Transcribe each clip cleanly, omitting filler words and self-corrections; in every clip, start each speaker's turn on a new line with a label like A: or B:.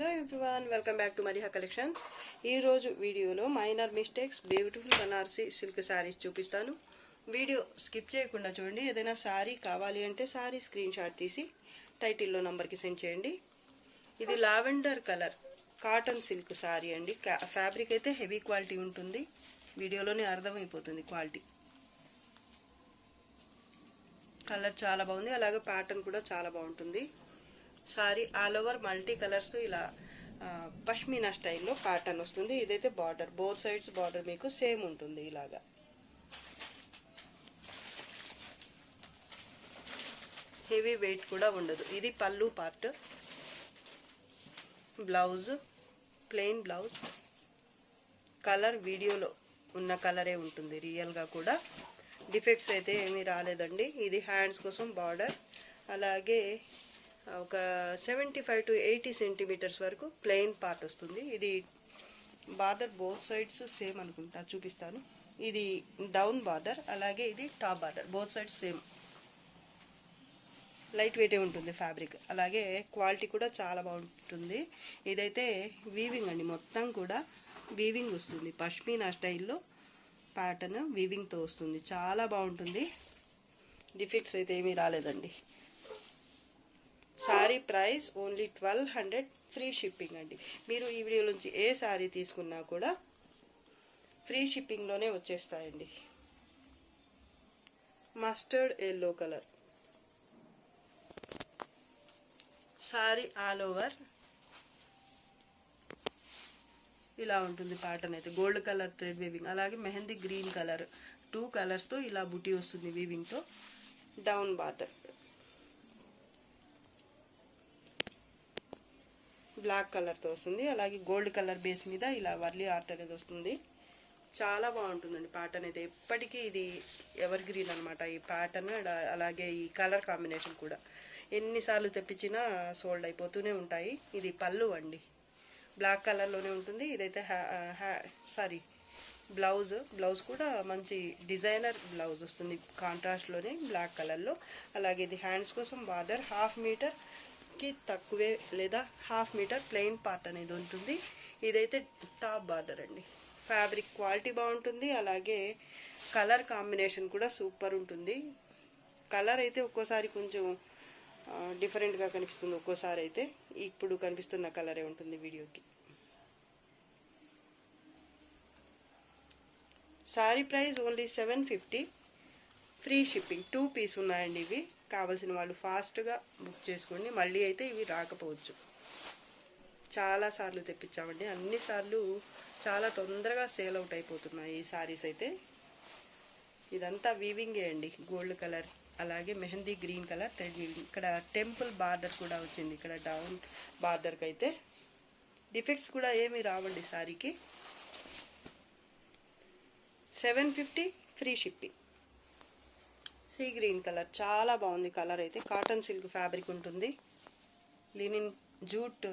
A: Hello everyone, welcome back to Mariha collections. ఈరోజు వీడియోలో minor mistakes beautiful Banarasi silk saris చూపిస్తాను. Video skip చేయకుండా చూడండి. ఏదైనా శారీ కావాలి అంటే శారీ స్క్రీన్ షాట్ తీసి టైటిల్లో నంబర్కి సెండ్ చేయండి. ఇది lavender colour cotton silk sari అండి. ఫ్యాబ్రిక్ అయితే హెవీ క్వాలిటీ ఉంటుంది. వీడియోలోనే అర్థమైపోతుంది క్వాలిటీ. కలర్ చాలా బాగుంది, అలాగే ప్యాటర్న్ కూడా చాలా బాగుంటుంది. Sorry all over multi colours ఇలా పష్మీనా స్టైల్లో ప్యాటర్న్ వస్తుంది. ఇదైతే బార్డర్, బోత్ సైడ్స్ బార్డర్ మీకు సేమ్ ఉంటుంది. ఇలాగా హెవీ వెయిట్ కూడా ఉండదు. ఇది పళ్ళు part. Blouse plain blouse. Colour వీడియోలో ఉన్న కలరే ఉంటుంది, రియల్గా కూడా డిఫెక్ట్స్ అయితే ఏమీ రాలేదండి. ఇది హ్యాండ్స్ కోసం బార్డర్, అలాగే ఒక 75 to 80 సెంటీమీటర్స్ వరకు ప్లెయిన్ పార్ట్ వస్తుంది. ఇది బార్డర్ బోత్ సైడ్స్ సేమ్ అనుకుంటా, చూపిస్తాను. ఇది డౌన్ బార్డర్, అలాగే ఇది top border, both sides same. Light వెయిటే ఉంటుంది ఫ్యాబ్రిక్, అలాగే క్వాలిటీ కూడా చాలా బాగుంటుంది. ఇదైతే వీవింగ్ అండి, మొత్తం కూడా వీవింగ్ వస్తుంది. పష్మీనా స్టైల్లో ప్యాటర్న్ వీవింగ్తో వస్తుంది, చాలా బాగుంటుంది. డిఫెక్ట్స్ అయితే ఏమీ రాలేదండి. Sari price only 1200, free shipping అండి. మీరు ఈ వీడియో నుంచి ఏ శారీ తీసుకున్నా కూడా ఫ్రీ షిప్పింగ్లోనే వచ్చేస్తాయండి. Mustard yellow colour sari all over ఇలా ఉంటుంది. ప్యాటర్న్ అయితే గోల్డ్ కలర్ థ్రెడ్ వీవింగ్, అలాగే మెహందీ గ్రీన్ కలర్, 2 కలర్స్తో ఇలా బుటీ వస్తుంది వీవింగ్తో. డౌన్ బార్డర్ బ్లాక్ కలర్తో వస్తుంది, అలాగే గోల్డ్ కలర్ బేస్ మీద ఇలా వర్లీ ఆర్ట్ అనేది వస్తుంది. చాలా బాగుంటుందండి ప్యాటర్న్ అయితే. ఎప్పటికీ ఇది ఎవర్ గ్రీన్ అనమాట ఈ ప్యాటర్న్. అలాగే ఈ కలర్ కాంబినేషన్ కూడా ఎన్నిసార్లు తెప్పించినా సోల్డ్ అయిపోతూనే ఉంటాయి. ఇది పళ్ళు అండి, బ్లాక్ కలర్లోనే ఉంటుంది. ఇదైతే బ్లౌజ్ కూడా మంచి డిజైనర్ బ్లౌజ్ వస్తుంది, కాంట్రాస్ట్లోనే బ్లాక్ కలర్లో. అలాగే ఇది హ్యాండ్స్ కోసం బార్డర్ 1/2 మీటర్కి తక్కువే లేదా 1/2 మీటర్ ప్లెయిన్ పార్ట్ అనేది ఉంటుంది. ఇదైతే టాప్ బార్డర్ అండి. ఫ్యాబ్రిక్ క్వాలిటీ బాగుంటుంది, అలాగే కలర్ కాంబినేషన్ కూడా సూపర్ ఉంటుంది. కలర్ అయితే ఒక్కోసారి కొంచెం డిఫరెంట్గా కనిపిస్తుంది, ఒక్కోసారి అయితే ఇప్పుడు కనిపిస్తున్న కలరే ఉంటుంది వీడియోకి. Sari price only 750, free shipping. 2 piece ఉన్నాయండి ఇవి. కావాల్సిన వాళ్ళు ఫాస్ట్గా బుక్ చేసుకోండి, మళ్ళీ అయితే ఇవి రాకపోవచ్చు. చాలాసార్లు తెప్పించామండి, అన్నిసార్లు చాలా తొందరగా సేల్ అవుట్ అయిపోతున్నాయి ఈ శారీస్ అయితే. ఇదంతా వీవింగే అండి, గోల్డ్ కలర్, అలాగే mehndi green colour thread weaving. ఇక్కడ టెంపుల్ బార్డర్ కూడా వచ్చింది, ఇక్కడ డౌన్ బార్డర్కి అయితే. డిఫెక్ట్స్ కూడా ఏమీ రావండి శారీకి. 750, free shipping. Sea green colour చాలా బాగుంది. కలర్ అయితే కాటన్ సిల్క్ ఫ్యాబ్రిక్ ఉంటుంది, లినిన్ జూట్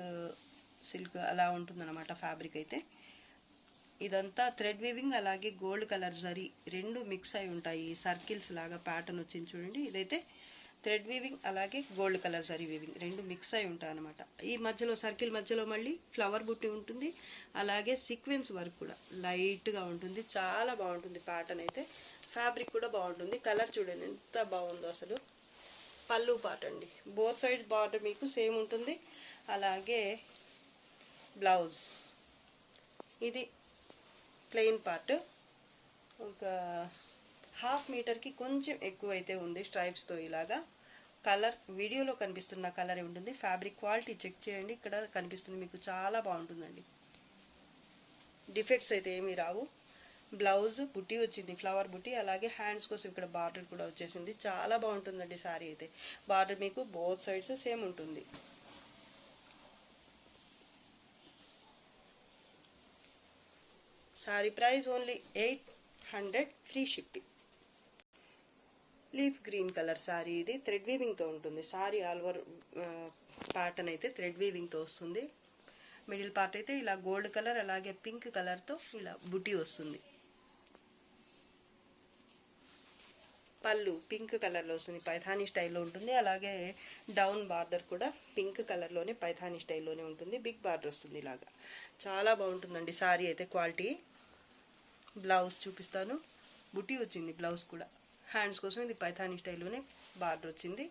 A: సిల్క్ అలా ఉంటుందన్నమాట ఫ్యాబ్రిక్ అయితే. ఇదంతా థ్రెడ్ వీవింగ్, అలాగే గోల్డ్ కలర్ జరీ రెండు మిక్స్ అయి ఉంటాయి. సర్కిల్స్ లాగా ప్యాటర్న్ వచ్చింది చూడండి. ఇదైతే థ్రెడ్ వీవింగ్, అలాగే గోల్డ్ కలర్ జరీ వీవింగ్ రెండు మిక్స్ అయి ఉంటాయి అనమాట. ఈ మధ్యలో సర్కిల్ మధ్యలో మళ్ళీ ఫ్లవర్ బుట్టి ఉంటుంది, అలాగే సీక్వెన్స్ వర్క్ కూడా లైట్గా ఉంటుంది. చాలా బాగుంటుంది ప్యాటర్న్ అయితే. ఫ్యాబ్రిక్ కూడా బాగుంటుంది. కలర్ చూడండి ఎంత బాగుందో అసలు. పళ్ళు పార్ట్ అండి, బోత్ సైడ్ బార్డర్ మీకు సేమ్ ఉంటుంది, అలాగే బ్లౌజ్ ఇది ప్లెయిన్ పార్ట్. ఒక 1/2 మీటర్కి కొంచెం ఎక్కువ అయితే ఉంది స్ట్రైప్స్తో. ఇలాగా కలర్ వీడియోలో కనిపిస్తున్న కలరే ఉంటుంది. ఫ్యాబ్రిక్ క్వాలిటీ చెక్ చేయండి, ఇక్కడ కనిపిస్తుంది మీకు. చాలా బాగుంటుందండి, డిఫెక్ట్స్ అయితే ఏమీ రావు. బ్లౌజ్ బుట్టి వచ్చింది, ఫ్లవర్ బుట్టి, అలాగే హ్యాండ్స్ కోసం ఇక్కడ బార్డర్ కూడా వచ్చేసింది. చాలా బాగుంటుందండి శారీ అయితే. బార్డర్ మీకు బోత్ సైడ్స్ సేమ్ ఉంటుంది. Sari price only 800, free shipping. Leaf green colour sari ఇది, థ్రెడ్ వీవింగ్తో ఉంటుంది. శారీ ఆల్ ఓవర్ ప్యాటర్న్ అయితే థ్రెడ్ వీవింగ్తో వస్తుంది. మిడిల్ పార్ట్ అయితే ఇలా గోల్డ్ కలర్, అలాగే పింక్ కలర్తో ఇలా బుట్టి వస్తుంది. పళ్ళు పింక్ కలర్లో వస్తుంది, పైథానీ స్టైల్లో ఉంటుంది. అలాగే డౌన్ బార్డర్ కూడా పింక్ కలర్లోనే పైథానీ స్టైల్లోనే ఉంటుంది. బిగ్ బార్డర్ వస్తుంది ఇలాగా. చాలా బాగుంటుందండి శారీ అయితే క్వాలిటీ. బ్లౌజ్ చూపిస్తాను. బుటీ వచ్చింది బ్లౌజ్ కూడా. హ్యాండ్స్ కోసం ఇది పైథానీ స్టైల్లోనే బార్డర్ వచ్చింది.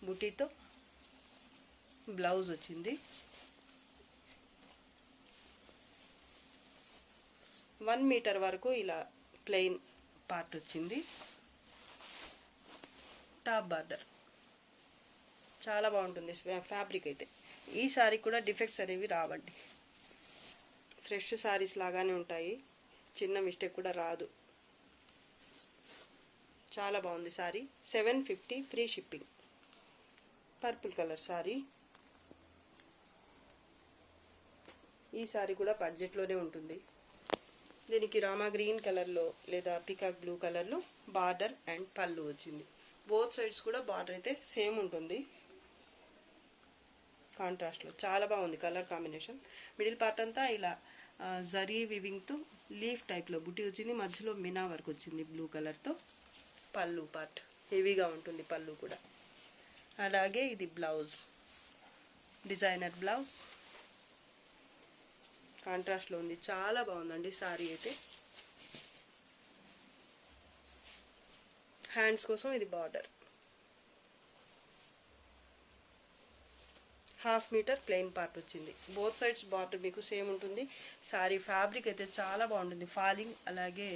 A: బుటీతో బ్లౌజ్ వచ్చింది. 1 మీటర్ వరకు ఇలా ప్లెయిన్ పార్ట్ వచ్చింది. టాప్ బార్డర్ చాలా బాగుంటుంది ఫ్యాబ్రిక్ అయితే. ఈ శారీ కూడా డిఫెక్ట్స్ అనేవి రావండి, ఫ్రెష్ శారీస్ లాగానే ఉంటాయి, చిన్న మిస్టేక్ కూడా రాదు. చాలా బాగుంది sari. 750 free shipping. Purple colour sari. ఈ శారీ కూడా బడ్జెట్లోనే ఉంటుంది. దీనికి రామా గ్రీన్ కలర్లో లేదా పికాక్ బ్లూ కలర్లో బార్డర్ అండ్ పళ్ళు వచ్చింది. బోత్ సైడ్స్ కూడా బార్డర్ అయితే సేమ్ ఉంటుంది కాంట్రాస్ట్లో. చాలా బాగుంది కలర్ కాంబినేషన్. మిడిల్ పార్ట్ అంతా ఇలా జరీ వివింగ్తో లీఫ్ టైప్లో బుట్టి వచ్చింది. మధ్యలో మినా వర్క్ వచ్చింది బ్లూ కలర్తో. పళ్ళు పార్ట్ హెవీగా ఉంటుంది పళ్ళు కూడా. అలాగే ఇది బ్లౌజ్, డిజైనర్ బ్లౌజ్ కాంట్రాస్ట్లో ఉంది. చాలా బాగుందండి శారీ అయితే. హ్యాండ్స్ కోసం ఇది బార్డర్. 1/2 మీటర్ ప్లెయిన్ పార్ట్ వచ్చింది. బోత్ సైడ్స్ బార్డర్ మీకు సేమ్ ఉంటుంది. శారీ ఫ్యాబ్రిక్ అయితే చాలా బాగుంటుంది, ఫాలింగ్ అలాగే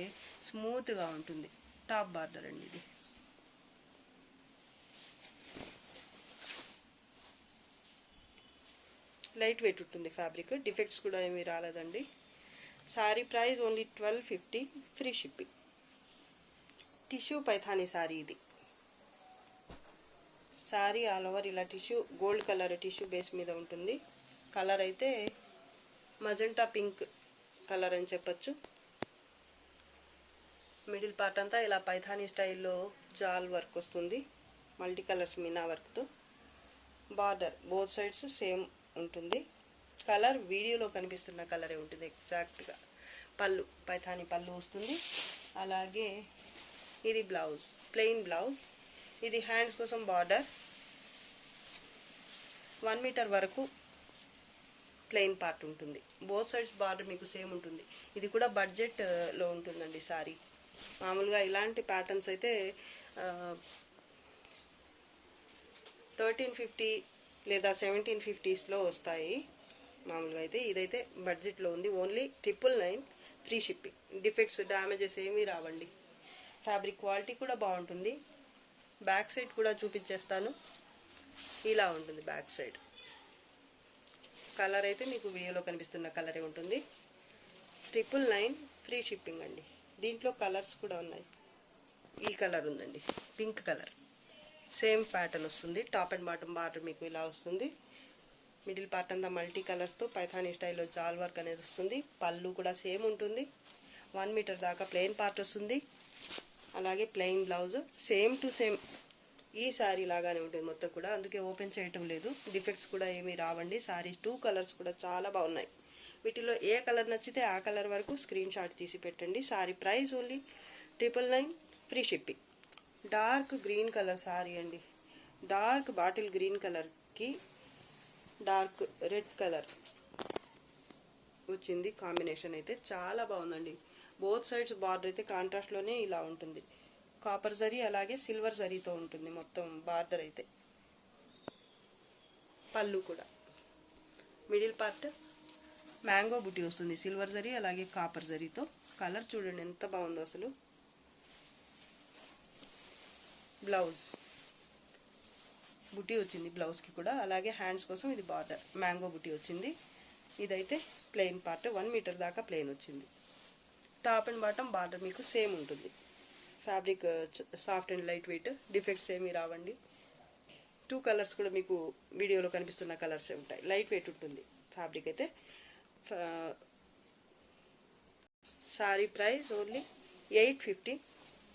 A: స్మూత్గా ఉంటుంది. టాప్ బార్డర్ అండి ఇది. లైట్ వెయిట్ ఉంటుంది ఫ్యాబ్రిక్, డిఫెక్ట్స్ కూడా ఏమీ రాలేదండి. Sari price only 1250 free shipping. Tissue Paithani sari ఇది. శారీ ఆల్ ఓవర్ ఇలా tissue gold colour tissue base మీద ఉంటుంది. కలర్ అయితే మజెంటా పింక్ కలర్ అని చెప్పచ్చు. మిడిల్ పార్ట్ అంతా ఇలా పైథానీ స్టైల్లో జాల్ వర్క్ వస్తుంది, మల్టీ కలర్స్ మీనా వర్క్తో. బార్డర్ బోత్ సైడ్స్ సేమ్ ఉంటుంది. కలర్ వీడియోలో కనిపిస్తున్న కలరే ఉంటుంది ఎగ్జాక్ట్గా. పళ్ళు పైథానీ పళ్ళు వస్తుంది. అలాగే ఇది బ్లౌజ్, ప్లెయిన్ బ్లౌజ్. ఇది హ్యాండ్స్ కోసం బార్డర్. 1 మీటర్ వరకు ప్లెయిన్ పార్ట్ ఉంటుంది. బోత్ సైడ్స్ బార్డర్ మీకు సేమ్ ఉంటుంది. ఇది కూడా బడ్జెట్లో ఉంటుందండి సారీ. మామూలుగా ఇలాంటి ప్యాటర్న్స్ అయితే 1350 లేదా 1750స్లో వస్తాయి మామూలుగా అయితే. ఇదైతే బడ్జెట్లో ఉంది. Only 999 free shipping. Defects damages ఏమీ రావండి. ఫ్యాబ్రిక్ క్వాలిటీ కూడా బాగుంటుంది. బ్యాక్ సైడ్ కూడా చూపించేస్తాను. ఇలా ఉంటుంది బ్యాక్ సైడ్. కలర్ అయితే మీకు వీడియోలో కనిపిస్తున్న కలరే ఉంటుంది. 999 ఫ్రీ షిప్పింగ్ అండి. దీంట్లో కలర్స్ కూడా ఉన్నాయి. ఈ కలర్ ఉందండి, పింక్ కలర్. సేమ్ ప్యాటర్న్ వస్తుంది. టాప్ అండ్ బాటమ్ బార్డర్ మీకు ఇలా వస్తుంది. మిడిల్ పార్ట్ అంతా మల్టీ కలర్స్తో పైథానీ స్టైల్లో జాల్ వర్క్ అనేది వస్తుంది. పళ్ళు కూడా సేమ్ ఉంటుంది. 1 మీటర్ దాకా ప్లెయిన్ పార్ట్ వస్తుంది. అలాగే plain blouse same to same ఈ శారీ లాగానే ఉంటుంది మొత్తం కూడా, అందుకే ఓపెన్ చేయటం లేదు. డిఫెక్ట్స్ కూడా ఏమీ రావండి. శారీ 2 కలర్స్ కూడా చాలా బాగున్నాయి. వీటిలో ఏ కలర్ నచ్చితే ఆ కలర్ వరకు స్క్రీన్ షాట్ తీసి పెట్టండి. Sari price only 999 free shipping. Dark green colour sari అండి. డార్క్ బాటిల్ గ్రీన్ కలర్కి డార్క్ రెడ్ కలర్ వచ్చింది. కాంబినేషన్ అయితే చాలా బాగుందండి. బోత్ సైడ్స్ బార్డర్ అయితే కాంట్రాస్ట్లోనే ఇలా ఉంటుంది. కాపర్ జరీ అలాగే సిల్వర్ జరీతో ఉంటుంది మొత్తం బార్డర్ అయితే. పళ్ళు కూడా మిడిల్ పార్ట్ మ్యాంగో బుట్టి వస్తుంది, సిల్వర్ జరీ అలాగే కాపర్ జరీతో. కలర్ చూడండి ఎంత బాగుందో అసలు. బ్లౌజ్ బుట్టి వచ్చింది బ్లౌజ్కి కూడా. అలాగే హ్యాండ్స్ కోసం ఇది బార్డర్ మ్యాంగో బుట్టి వచ్చింది. ఇదైతే ప్లెయిన్ పార్ట్ 1 మీటర్ దాకా ప్లెయిన్ వచ్చింది. టాప్ అండ్ బాటమ్ బార్డర్ మీకు సేమ్ ఉంటుంది. Fabric soft and light weight, defects ఏమీ రావండి. 2 కలర్స్ కూడా మీకు వీడియోలో కనిపిస్తున్న కలర్సే ఉంటాయి. లైట్ వెయిట్ ఉంటుంది ఫ్యాబ్రిక్ అయితే. Sorry price only 850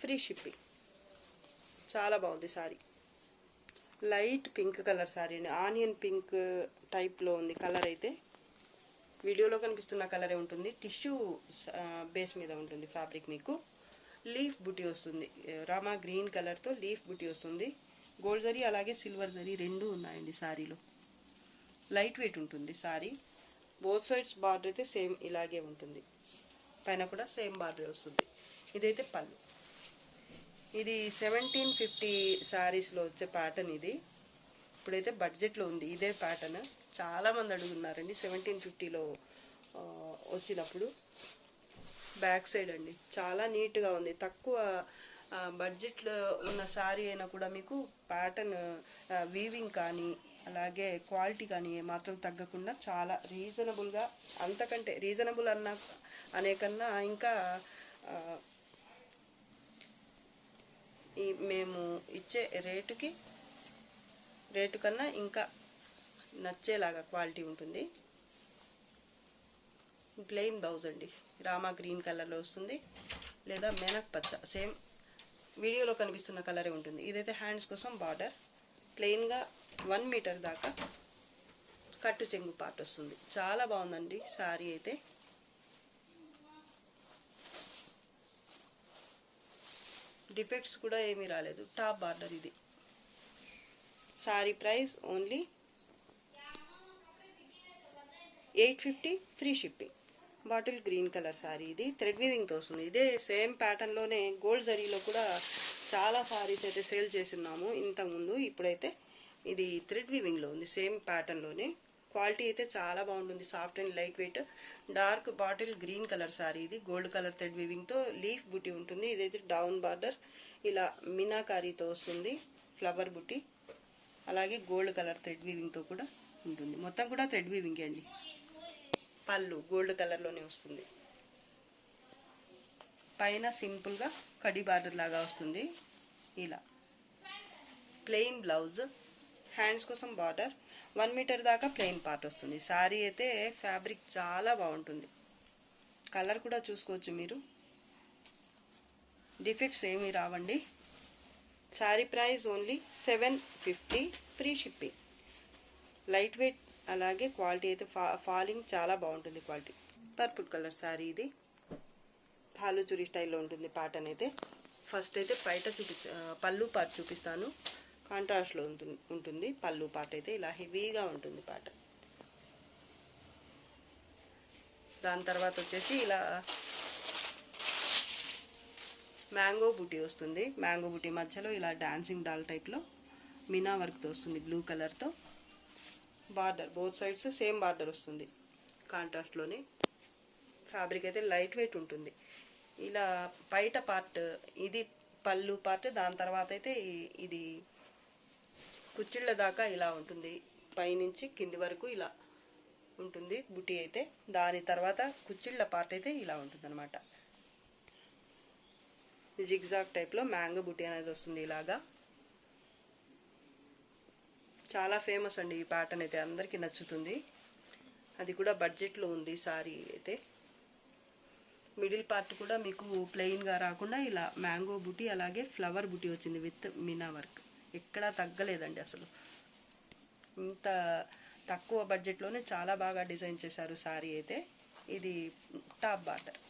A: free shipping. చాలా బాగుంది sorry. Light pink colour sorry అండి. ఆనియన్ పింక్ టైప్లో ఉంది కలర్ అయితే. వీడియోలో కనిపిస్తున్న కలరే ఉంటుంది. టిష్యూ బేస్ మీద ఉంటుంది ఫ్యాబ్రిక్ మీకు. లీఫ్ బుటీ వస్తుంది, రామా గ్రీన్ కలర్తో లీఫ్ బుటీ వస్తుంది. గోల్డ్ జరీ అలాగే సిల్వర్ జరీ రెండు ఉన్నాయండి శారీలో. లైట్ వెయిట్ ఉంటుంది శారీ. బోత్ సైడ్స్ బార్డర్ అయితే సేమ్ ఇలాగే ఉంటుంది, పైన కూడా సేమ్ బార్డర్ వస్తుంది. ఇదైతే పళ్ళు. ఇది 1750 శారీస్లో వచ్చే ప్యాటర్న్ ఇది. ఇప్పుడైతే బడ్జెట్లో ఉంది ఇదే ప్యాటర్న్. చాలామంది అడుగున్నారండి 1750లో వచ్చినప్పుడు. బ్యాక్ సైడ్ అండి చాలా నీట్గా ఉంది. తక్కువ బడ్జెట్లో ఉన్న శారీ అయినా కూడా మీకు ప్యాటర్న్ వీవింగ్ కానీ అలాగే క్వాలిటీ కానీ ఏమాత్రం తగ్గకుండా చాలా రీజనబుల్గా, అంతకంటే రీజనబుల్ అనే కన్నా ఇంకా మేము ఇచ్చే రేటు కన్నా ఇంకా నచ్చేలాగా క్వాలిటీ ఉంటుంది. ప్లెయిన్ బ్లౌజ్ అండి, రామా గ్రీన్ కలర్లో వస్తుంది లేదా మెనక్ పచ్చ, సేమ్ వీడియోలో కనిపిస్తున్న కలరే ఉంటుంది. ఇదైతే హ్యాండ్స్ కోసం బార్డర్. ప్లెయిన్గా 1 మీటర్ దాకా కట్టు చెంగు పార్ట్ వస్తుంది. చాలా బాగుందండి శారీ అయితే. డిఫెక్ట్స్ కూడా ఏమీ రాలేదు. టాప్ బార్డర్ ఇది. Sari price only 850 free shipping. Bottle green colour sari ఇది. థ్రెడ్ వీవింగ్తో వస్తుంది. ఇదే సేమ్ ప్యాటర్న్లోనే గోల్డ్ జరీలో కూడా చాలా శారీస్ అయితే సేల్ చేస్తున్నాము ఇంతకుముందు. ఇప్పుడైతే ఇది థ్రెడ్ వీవింగ్లో ఉంది, సేమ్ ప్యాటర్న్లోనే. క్వాలిటీ అయితే చాలా బాగుంటుంది, soft and light weight. Dark bottle green colour sari ఇది. గోల్డ్ కలర్ థ్రెడ్ వీవింగ్తో లీఫ్ బుటీ ఉంటుంది. ఇదైతే డౌన్ బార్డర్ ఇలా మీనాకారీతో వస్తుంది, ఫ్లవర్ బుటీ. అలాగే గోల్డ్ కలర్ థ్రెడ్ వీవింగ్తో కూడా ఉంటుంది. మొత్తం కూడా థ్రెడ్ వీవింగ్ అండి. పళ్ళు గోల్డ్ కలర్లోనే వస్తుంది. పైన సింపుల్గా కడి బార్డర్ లాగా వస్తుంది ఇలా. ప్లెయిన్ బ్లౌజ్, హ్యాండ్స్ కోసం బార్డర్. 1 మీటర్ దాకా ప్లెయిన్ పార్ట్ వస్తుంది. శారీ అయితే ఫ్యాబ్రిక్ చాలా బాగుంటుంది. కలర్ కూడా చూసుకోవచ్చు మీరు. డిఫెక్ట్స్ ఏమీ రావండి. Sari price only 750 free shipping. Light weight అలాగే క్వాలిటీ అయితే ఫాలింగ్ చాలా బాగుంటుంది క్వాలిటీ. పర్పుల్ కలర్ శారీ ఇది. హాలుచురి స్టైల్లో ఉంటుంది ప్యాటర్న్ అయితే. ఫస్ట్ అయితే పళ్ళు పార్ట్ చూపిస్తాను. కాంట్రాస్ట్లో ఉంటుంది పళ్ళు పార్ట్ అయితే. ఇలా హెవీగా ఉంటుంది ప్యాటర్న్. దాని తర్వాత వచ్చేసి ఇలా మ్యాంగో బుటీ వస్తుంది. మ్యాంగో బుటీ మధ్యలో ఇలా డాన్సింగ్ డాల్ టైప్లో మీనా వర్క్తో వస్తుంది బ్లూ కలర్తో. Border both sides same border వస్తుంది కాంట్రాస్ట్లోనే. ఫ్యాబ్రిక్ అయితే లైట్ వెయిట్ ఉంటుంది. ఇలా బయట పార్ట్ ఇది పళ్ళు పార్ట్. దాని తర్వాత అయితే ఇది కుచ్చిళ్ళ దాకా ఇలా ఉంటుంది, పైనుంచి కింది వరకు ఇలా ఉంటుంది బుటీ అయితే. దాని తర్వాత కుచ్చిళ్ళ పార్ట్ అయితే ఇలా ఉంటుంది అనమాట. జిగ్జాగ్ టైప్లో మ్యాంగో బుటీ అనేది వస్తుంది ఇలాగా. చాలా ఫేమస్ అండి ఈ ప్యాటర్న్ అయితే, అందరికీ నచ్చుతుంది. అది కూడా బడ్జెట్లో ఉంది శారీ అయితే. మిడిల్ పార్ట్ కూడా మీకు ప్లెయిన్గా రాకుండా ఇలా మ్యాంగో బుటీ అలాగే ఫ్లవర్ బుటీ వచ్చింది విత్ మీనా వర్క్. ఎక్కడా తగ్గలేదండి అసలు. ఇంత తక్కువ బడ్జెట్లోనే చాలా బాగా డిజైన్ చేశారు శారీ అయితే. ఇది టాప్ బార్డర్.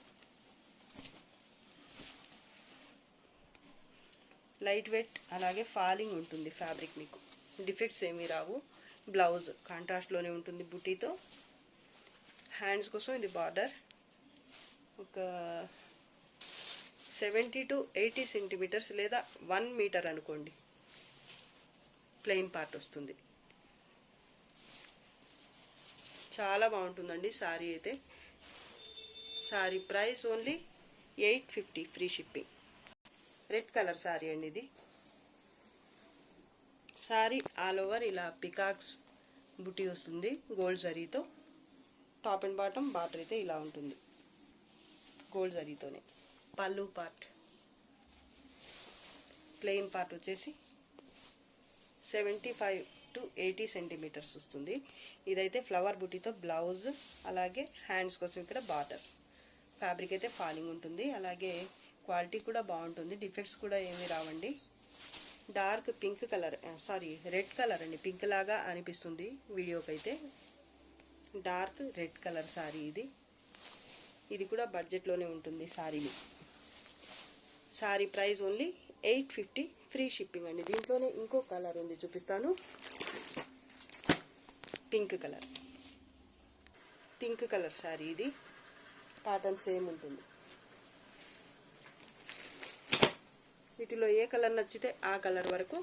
A: లైట్ వెయిట్ అలాగే ఫాలింగ్ ఉంటుంది ఫ్యాబ్రిక్. మీకు డిఫెక్ట్స్ ఏమీ రావు. బ్లౌజ్ కాంట్రాస్ట్లోనే ఉంటుంది బుటీతో. హ్యాండ్స్ కోసం ఇది బార్డర్. ఒక 70 to 80 సెంటీమీటర్స్ లేదా 1 మీటర్ అనుకోండి ప్లెయిన్ పార్ట్ వస్తుంది. చాలా బాగుంటుందండి శారీ అయితే. Sari price only 850 free shipping. Red colour sari అండి ఇది. శారీ ఆల్ ఓవర్ ఇలా పికాక్స్ బుటీ వస్తుంది గోల్డ్ జరీతో. టాప్ అండ్ బాటమ్ బార్డర్ అయితే ఇలా ఉంటుంది గోల్డ్ జరీతోనే. పళ్ళు పార్ట్ ప్లెయిన్ పార్ట్ వచ్చేసి 75 to 80 సెంటీమీటర్స్ వస్తుంది. ఇదైతే ఫ్లవర్ బుటీతో బ్లౌజ్ అలాగే హ్యాండ్స్ కోసం ఇక్కడ బార్డర్. ఫ్యాబ్రిక్ అయితే ఫాలింగ్ ఉంటుంది. అలాగే క్వాలిటీ కూడా బాగుంటుంది. డిఫెక్ట్స్ కూడా ఏమీ రావండి. Dark pink colour, red colour అండి. పింక్ లాగా అనిపిస్తుంది వీడియోకి అయితే. డార్క్ రెడ్ కలర్ శారీ ఇది. ఇది కూడా బడ్జెట్లోనే ఉంటుంది శారీని. Sari price only 850 free shipping అండి. దీంట్లోనే ఇంకో కలర్ ఉంది, చూపిస్తాను. పింక్ కలర్ శారీ ఇది. ప్యాటర్న్ సేమ్ ఉంటుంది. వీటిలో ఏ కలర్ నచ్చితే ఆ కలర్ వరకు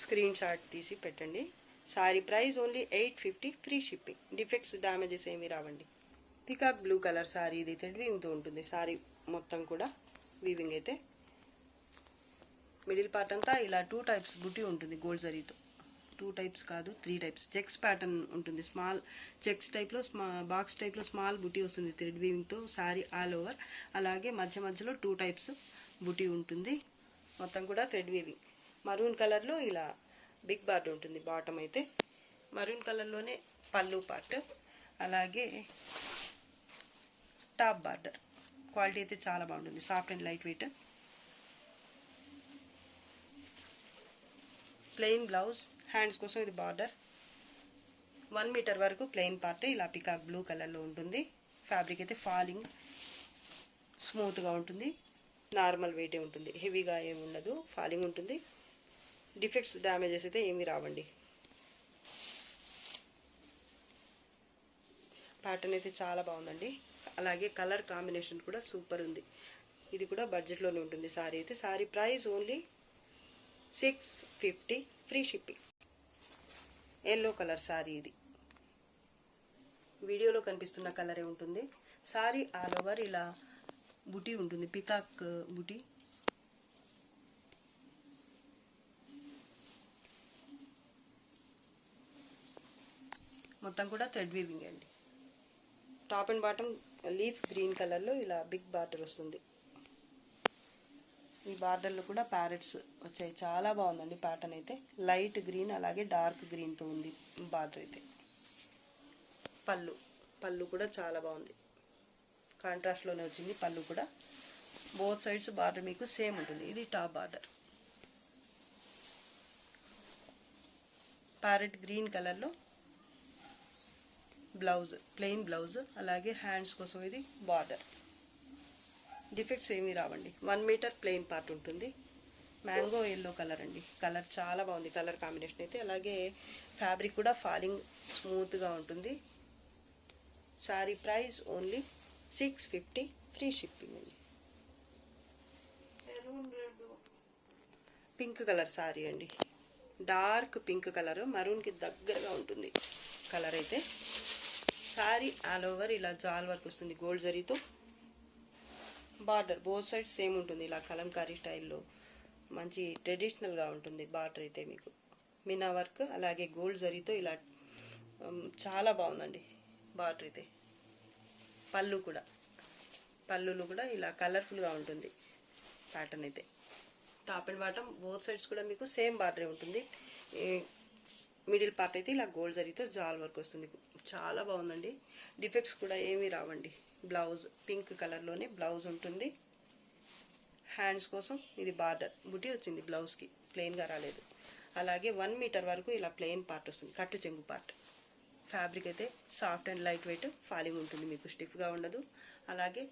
A: స్క్రీన్ షాట్ తీసి పెట్టండి. Sari price only 850 free shipping. Defects damages ఏమీ రావండి. పికాక్ బ్లూ కలర్ శారీ ఇది. థ్రెడ్ వీవింగ్తో ఉంటుంది శారీ మొత్తం కూడా. వీవింగ్ అయితే మిడిల్ పార్ట్ అంతా ఇలా 2 టైప్స్ బుటీ ఉంటుంది గోల్డ్ జరీతో. 2 టైప్స్ కాదు, 3 టైప్స్ చెక్స్ ప్యాటర్న్ ఉంటుంది. స్మాల్ చెక్స్ టైప్లో బాక్స్ టైప్లో స్మాల్ బుటీ వస్తుంది థ్రెడ్ వీవింగ్తో శారీ ఆల్ ఓవర్. అలాగే మధ్యలో 2 టైప్స్ బుటీ ఉంటుంది. మొత్తం కూడా థ్రెడ్ వీవింగ్. మరూన్ కలర్లో ఇలా బిగ్ బార్డర్ ఉంటుంది. బాటమ్ అయితే మరూన్ కలర్లోనే పళ్ళు పార్ట్, అలాగే టాప్ బార్డర్. క్వాలిటీ అయితే చాలా బాగుంటుంది, soft and light weight. Plain blouse, hands కోసం ఇది బార్డర్. 1 మీటర్ వరకు ప్లెయిన్ పార్ట్ ఇలా పికాక్ బ్లూ కలర్లో ఉంటుంది. ఫ్యాబ్రిక్ అయితే ఫాలింగ్ స్మూత్గా ఉంటుంది. నార్మల్ వెయిటే ఉంటుంది, హెవీగా ఏమి ఉండదు, ఫాలింగ్ ఉంటుంది. డిఫెక్ట్స్ డ్యామేజెస్ అయితే ఏమీ రావండి. ప్యాటర్న్ అయితే చాలా బాగుందండి. అలాగే కలర్ కాంబినేషన్ కూడా సూపర్ ఉంది. ఇది కూడా బడ్జెట్లోనే ఉంటుంది సారీ అయితే. Sorry price only 650 free shipping. Yellow colour sorry ఇది. వీడియోలో కనిపిస్తున్న కలరే ఉంటుంది. సారీ ఆల్ ఓవర్ ఇలా బుటీ ఉంటుంది, పికాక్ బుటీ. మొత్తం కూడా థ్రెడ్ వీవింగ్ అండి. Top and bottom leaf green కలర్లో ఇలా బిగ్ బార్డర్ వస్తుంది. ఈ బార్డర్లో కూడా ప్యారెట్స్ వచ్చాయి. చాలా బాగుందండి ప్యాటర్న్ అయితే. లైట్ గ్రీన్ అలాగే డార్క్ గ్రీన్తో ఉంది బార్డర్ అయితే. పళ్ళు కూడా చాలా బాగుంది, కాంట్రాస్ట్లోనే వచ్చింది పళ్ళు కూడా. బోత్ సైడ్స్ బార్డర్ మీకు సేమ్ ఉంటుంది. ఇది టాప్ బార్డర్. ప్యారెట్ గ్రీన్ కలర్లో బ్లౌజ్, ప్లెయిన్ బ్లౌజ్. అలాగే హ్యాండ్స్ కోసం ఇది బార్డర్. డిఫెక్ట్స్ ఏమీ రావండి. 1 మీటర్ ప్లెయిన్ పార్ట్ ఉంటుంది. మ్యాంగో ఎల్లో కలర్ అండి. కలర్ చాలా బాగుంది, కలర్ కాంబినేషన్ అయితే. అలాగే ఫ్యాబ్రిక్ కూడా ఫాలింగ్ స్మూత్గా ఉంటుంది. Sorry price only 650 free shipping అండి. పింక్ కలర్ సారీ అండి. డార్క్ పింక్ కలర్, మరూన్కి దగ్గరగా ఉంటుంది కలర్ అయితే. సారీ ఆల్ ఓవర్ ఇలా జాల్ వర్క్ వస్తుంది గోల్డ్ జరీతో. బార్డర్ బోత్ సైడ్ సేమ్ ఉంటుంది, ఇలా కలంకారీ స్టైల్లో మంచి ట్రెడిషనల్గా ఉంటుంది బార్డర్ అయితే మీకు. మీనా వర్క్ అలాగే గోల్డ్ జరీతో ఇలా చాలా బాగుందండి బార్డర్ అయితే. పళ్ళులు కూడా ఇలా కలర్ఫుల్గా ఉంటుంది ప్యాటర్న్ అయితే. Top and bottom both sides కూడా మీకు సేమ్ బార్డరే ఉంటుంది. మిడిల్ పార్ట్ అయితే ఇలా గోల్డ్ జరీతో జాల్ వర్క్ వస్తుంది. చాలా బాగుందండి. డిఫెక్ట్స్ కూడా ఏమీ రావండి. బ్లౌజ్ పింక్ కలర్లోనే బ్లౌజ్ ఉంటుంది. హ్యాండ్స్ కోసం ఇది బార్డర్ బుటీ వచ్చింది బ్లౌజ్కి, ప్లెయిన్గా రాలేదు. అలాగే 1 మీటర్ వరకు ఇలా ప్లెయిన్ పార్ట్ వస్తుంది, కట్టు చెంగు పార్ట్. ఫ్యాబ్రిక్ అయితే soft and light weight, falling ఉంటుంది, మీకు స్టిఫ్గా ఉండదు. అలాగే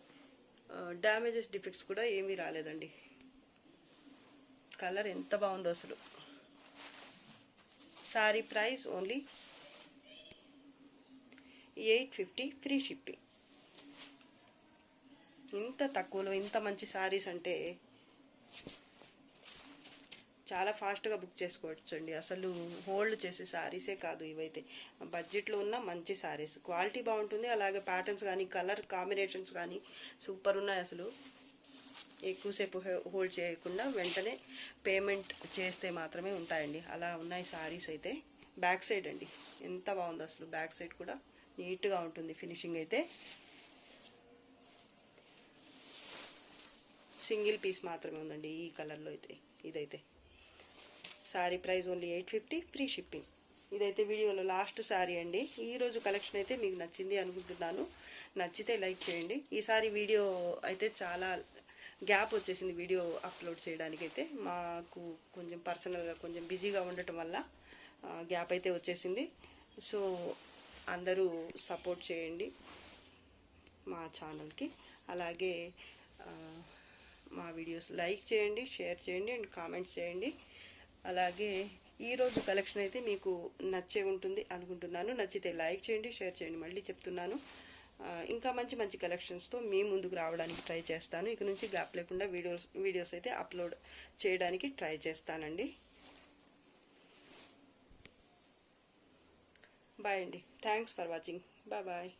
A: డ్యామేజెస్ డిఫెక్ట్స్ కూడా ఏమీ రాలేదండి. కలర్ ఎంత బాగుందో అసలు. Sorry price only 850 free shipping. ఇంత తక్కువలో ఇంత మంచి సారీస్ అంటే చాలా ఫాస్ట్గా బుక్ చేసుకోవచ్చు అండి. అసలు హోల్డ్ చేసే సారీసే కాదు ఇవైతే. బడ్జెట్లో ఉన్న మంచి సారీస్, క్వాలిటీ బాగుంటుంది. అలాగే ప్యాటర్న్స్ కానీ కలర్ కాంబినేషన్స్ కానీ సూపర్ ఉన్నాయి అసలు. ఎక్కువసేపు హోల్డ్ చేయకుండా వెంటనే పేమెంట్ చేస్తే మాత్రమే ఉంటాయండి. అలా ఉన్నాయి సారీస్ అయితే. బ్యాక్ సైడ్ అండి ఎంత బాగుందో అసలు. బ్యాక్ సైడ్ కూడా నీట్గా ఉంటుంది ఫినిషింగ్ అయితే. సింగిల్ పీస్ మాత్రమే ఉందండి ఈ కలర్లో అయితే. ఇదైతే sorry price only 850 free shipping. ఇదైతే వీడియోలో లాస్ట్ సారీ అండి. ఈరోజు కలెక్షన్ అయితే మీకు నచ్చింది అనుకుంటున్నాను. నచ్చితే లైక్ చేయండి. ఈసారి వీడియో అయితే చాలా గ్యాప్ వచ్చేసింది వీడియో అప్లోడ్ చేయడానికి అయితే. మాకు కొంచెం పర్సనల్గా కొంచెం బిజీగా ఉండటం వల్ల గ్యాప్ అయితే వచ్చేసింది. సో అందరూ సపోర్ట్ చేయండి మా ఛానల్కి. అలాగే మా వీడియోస్ లైక్ చేయండి, షేర్ చేయండి అండ్ కామెంట్స్ చేయండి. అలాగే ఈరోజు కలెక్షన్ అయితే మీకు నచ్చే ఉంటుంది అనుకుంటున్నాను. నచ్చితే లైక్ చేయండి, షేర్ చేయండి. మళ్ళీ చెప్తున్నాను, ఇంకా మంచి మంచి కలెక్షన్స్తో మీ ముందుకు రావడానికి ట్రై చేస్తాను. ఇక నుంచి గ్యాప్ లేకుండా వీడియోస్ అయితే అప్లోడ్ చేయడానికి ట్రై చేస్తానండి. బాయ్ అండి. Thanks for watching. బాయ్.